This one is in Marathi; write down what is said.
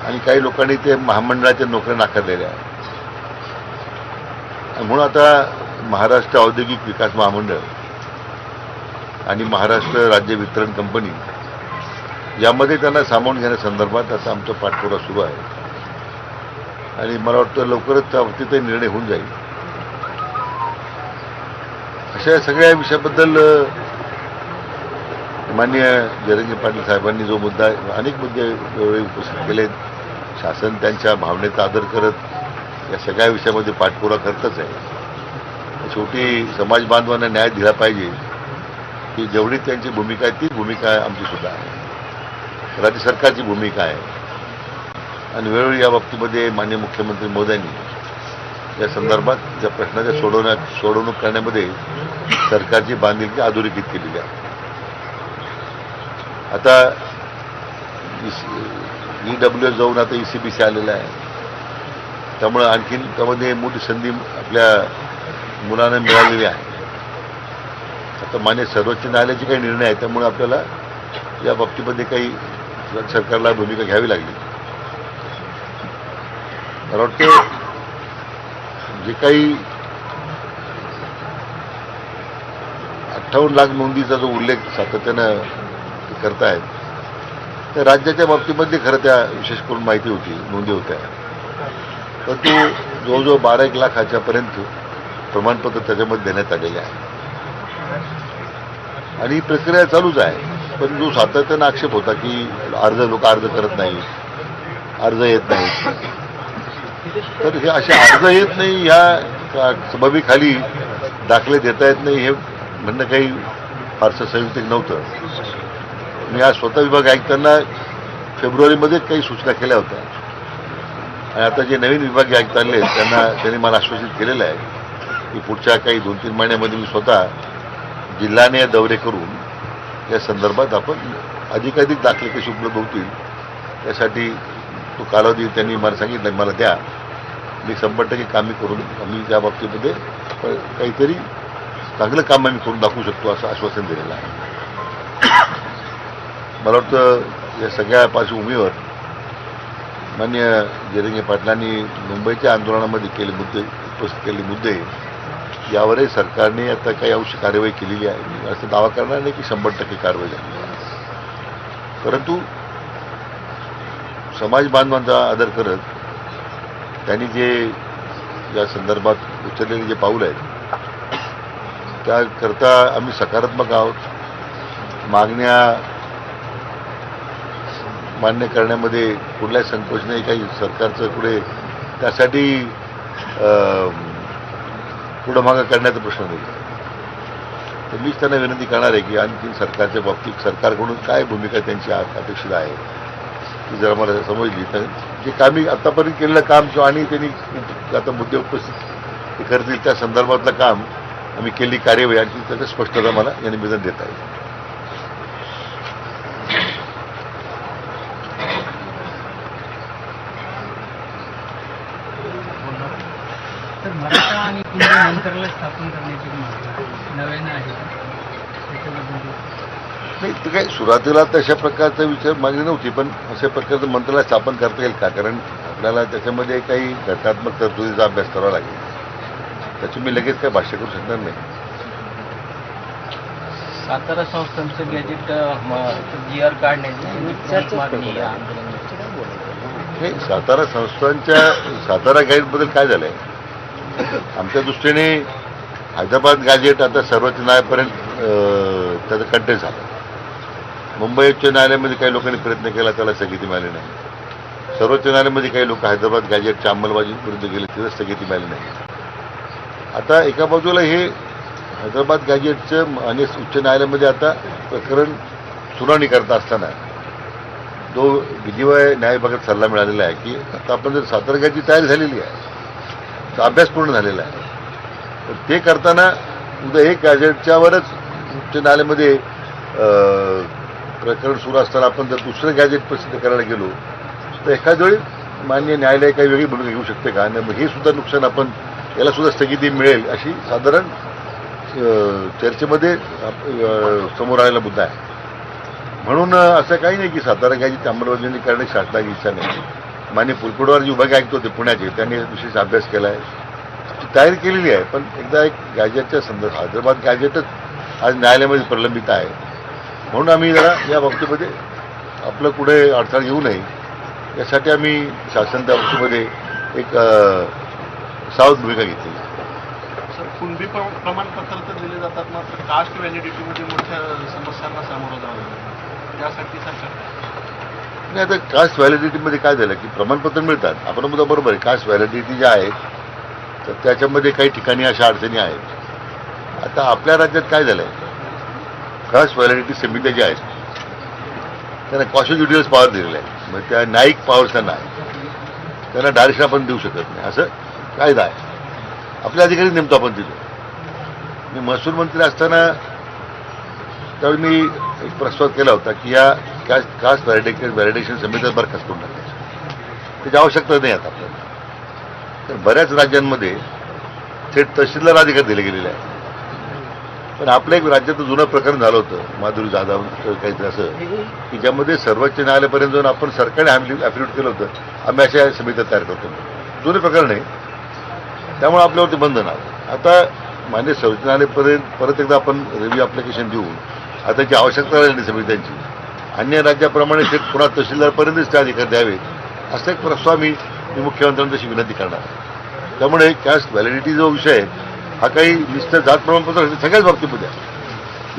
आणि काही लोकांनी ते महामंडळाच्या नोकऱ्या नाकारलेल्या आहेत. म्हणून आता महाराष्ट्र औद्योगिक विकास महामंडळ आणि महाराष्ट्र राज्य वितरण कंपनी यामध्ये त्यांना सामावून घेण्यासंदर्भात आता आमचा पाठपुरावा सुरू आहे आणि मला वाटतं लवकरच त्या बाबतीतही निर्णय होऊन जाईल. अशा सगळ्या विषयाबद्दल माननीय जयरंगे पाटील साहेबांनी जो मुद्दा अनेक मुद्दे वेळोवेळी उपस्थित केले, शासन त्यांच्या भावनेचा आदर करत या सगळ्या विषयामध्ये पाठपुरावा करतच आहे. शेवटी समाज बांधवांना न्याय दिला पाहिजे की जेवढी त्यांची भूमिका आहे ती भूमिका आमची सुद्धा आहे, राज्य सरकारची भूमिका आहे. आणि वेळोवेळी या बाबतीमध्ये माननीय मुख्यमंत्री महोदयांनी या संदर्भात त्या प्रश्नाच्या सोडवणूक करण्यामध्ये सरकारची बांधिलकी अधोरेखित केलेली आहे. आता EWS जाऊन आता ECBC आलेला आहे, त्यामुळे आणखीन त्यामध्ये मोठी संधी आपल्या मुलांना मिळालेली आहे. आता मान्य सर्वोच्च न्यायालयाचे काही निर्णय आहेत, त्यामुळे आपल्याला या बाबतीमध्ये काही सरकारला भूमिका घ्यावी लागली. मला वाटतं जे काही 58 लाख नोंदीचा जो उल्लेख सातत्यानं करतायत त्या राज्याच्या बाबतीमध्ये खरं त्या विशेष करून माहिती होती, नोंदी होत्या, परंतु जवळजवळ 12-1 लाखाच्यापर्यंत प्रमाणपत्र त्याच्यामध्ये देण्यात आलेले आहे आणि ही प्रक्रिया चालूच आहे. पण जो सातत्यानं आक्षेप होता की लोक अर्ज करत नाही, अर्ज येत नाही, तर हे असे अर्ज येत नाही ह्या सबबीखाली दाखले देता येत नाही हे म्हणणं काही फारसं संयुक्तिक नव्हतं. मी आज स्वतः विभाग आयुक्तांना फेब्रुवारीमध्येच काही सूचना केल्या होत्या आणि आता जे नवीन विभागीय आयुक्त आले त्यांनी मला आश्वासित केलेलं आहे की पुढच्या काही 2-3 महिन्यामध्ये मी स्वतः जिल्ह्याने दौरे करून या संदर्भात आपण अधिकाधिक दाखले कसे उपलब्ध होतील त्यासाठी तो कालावधी त्यांनी मला सांगितलं मला द्या, मी 100% कामी करून आम्ही त्या बाबतीमध्ये काहीतरी चांगलं काम आम्ही करून दाखवू शकतो असं आश्वासन दिलेलं आहे. मला वाटतं या सगळ्या पार्श्वभूमीवर माननीय जयरंगे पाटलांनी मुंबईच्या आंदोलनामध्ये उपस्थित केलेले मुद्दे यावरही सरकारने आता काही अवश्य कार्यवाही केलेली आहे. असं दावा करणार नाही की 100% कारवाई झाली आहे, परंतु समाज बांधवांचा आदर करत त्यांनी जे या संदर्भात उचललेले जे पाऊल आहेत त्याकरता आम्ही सकारात्मक आहोत. मागण्या मान्य करण्यामध्ये कुठलाही संकोच नाही, काही सरकारचं पुढे त्यासाठी पुढं मागं करण्याचा प्रश्न नाही. तर मीच त्यांना विनंती करणार आहे की आणखी सरकारच्या बाबतीत सरकारकडून काय भूमिका त्यांची अपेक्षित आहे ती जर मला समजली तर जे कामी आतापर्यंत केलेलं काम किंवा आणि त्यांनी आता मुद्दे उपस्थित करतील त्या संदर्भातलं काम आम्ही केलेली कार्यवाही आणखी त्याचं स्पष्टता मला या निवेदन देता येईल. मराठा आणि केंद्रीय मंत्रालय स्थापन करण्याची मागणी नव्यानं आहे नाही, तर काही सुरुवातीला तशा प्रकारचा विचार मागणी नव्हती, पण अशा प्रकारचं मंत्रालय स्थापन करता येईल का, कारण आपल्याला त्याच्यामध्ये काही घटनात्मक तरतुदीचा अभ्यास करावा लागेल. त्याची मी लगेच काही भाष्य करू शकणार नाही. सातारा संस्थांचं गॅजेट GR काढण्याची मागणी नाही, सातारा संस्थांच्या सातारा गाईडबद्दल काय झालंय, आमच्या दृष्टीने हैदराबाद गॅजेट आता सर्वोच्च न्यायालयापर्यंत त्याचं कंटेंट झालं. मुंबई उच्च न्यायालयामध्ये काही लोकांनी प्रयत्न केला, त्याला स्थगिती मिळाली नाही. सर्वोच्च न्यायालयामध्ये काही लोक हैदराबाद गॅजेटच्या अंमलबजावणीविरुद्ध गेले, तिथं स्थगिती मिळाली नाही. आता एका बाजूला हे हैदराबाद गॅजेटचं आणि उच्च न्यायालयामध्ये आता प्रकरण सुनावणी करता असताना जो विधिमय न्याय विभागात सल्ला मिळालेला आहे की आता आपण जर सातारा गॅजेटची तयारी झालेली आहे, तर अभ्यास पूर्ण झालेला आहे, तर ते करताना उद्या एक गॅजेटच्यावरच उच्च न्यायालयामध्ये प्रकरण सुरू असताना आपण जर दुसरं गॅजेट प्रसिद्ध करायला गेलो तर एखाद्या वेळी मान्य न्यायालय काही वेगळी भूमिका घेऊ शकते का, आणि हे सुद्धा नुकसान आपण याला सुद्धा स्थगिती मिळेल अशी साधारण चर्चेमध्ये समोर आलेला मुद्दा आहे. म्हणून असं काही नाही की सातारा गॅजेटची अंमलबजावणी करण्याची शासनाची इच्छा नाही. मान्य पुलकुडवार जे विभाग आयुक्त होते पुण्याचे, त्यांनी विशेष अभ्यास केला आहे, तयारी केलेली आहे. पण एकदा एक गॅजेटच्या संदर्भात हैदराबाद गॅजेटच आज न्यायालयामध्ये प्रलंबित आहे, म्हणून आम्ही जरा या बाबतीमध्ये आपलं पुढे अडथळा येऊ नये यासाठी आम्ही शासन त्या बाबतीमध्ये एक सावध भूमिका घेतली. सर, कुणबी प्रमाणपत्र तर दिले जातात, मात्र कास्ट व्हॅलिडिटीमध्ये मोठ्या समस्यांना सामोरं जावं लागतं. त्यासाठी सरकार नाही, आता कास्ट व्हॅलिडिटीमध्ये काय झालं की प्रमाणपत्र मिळतात, आपण मुद्दा बरोबर आहे. कास्ट व्हॅलिडिटी ज्या आहेत तर त्याच्यामध्ये काही ठिकाणी अशा अडचणी आहेत. आता आपल्या राज्यात काय झालं आहे, कास्ट व्हॅलिडिटी समित्या ज्या आहेत त्यांना कॉन्स्टिट्युशनल पॉवर दिलेला आहे, मग त्या न्यायिक पॉवर्स त्यांना आहे, त्यांना डायरेक्शन आपण देऊ शकत नाही असं कायदा आहे. आपले अधिकारी नेमतो आपण तिथे. मी महसूल मंत्री असताना त्यावेळी मी एक प्रस्ताव केला होता की या कास्ट व्हॅलिडेशन समित्या बरखास्त करून टाकायची, त्याची आवश्यकता नाही आता आपल्याला. तर बऱ्याच राज्यांमध्ये थेट तहसीलदार अधिकार दिले गेलेले आहे. पण आपल्या एक राज्यात जुनं प्रकरण झालं होतं, माधुरी जाधव काहीतरी असं, की ज्यामध्ये सर्वोच्च न्यायालयापर्यंत जाऊन आपण सरकारने ॲफिडेव्हिट केलं होतं आम्ही अशा समित्या तयार करतो. जुने प्रकरण आहे, त्यामुळे आपल्यावरती बंधन आहे. आता मान्य सर्वोच्च न्यायालयापर्यंत परत एकदा आपण रिव्ह्यू ॲप्लिकेशन देऊन आता जी आवश्यकता राहिली समित्यांची अन्य राज्याप्रमाणे थेट पुन्हा तहसीलदारपर्यंतच ते अधिकार द्यावेत असा एक प्रस्ताव मी मुख्यमंत्र्यांना तशी विनंती करणार. त्यामुळे कास्ट व्हॅलिडिटी जो विषय आहे हा काही नुसतं जात प्रमाणपत्र सगळ्याच बाबतीमध्ये आहे.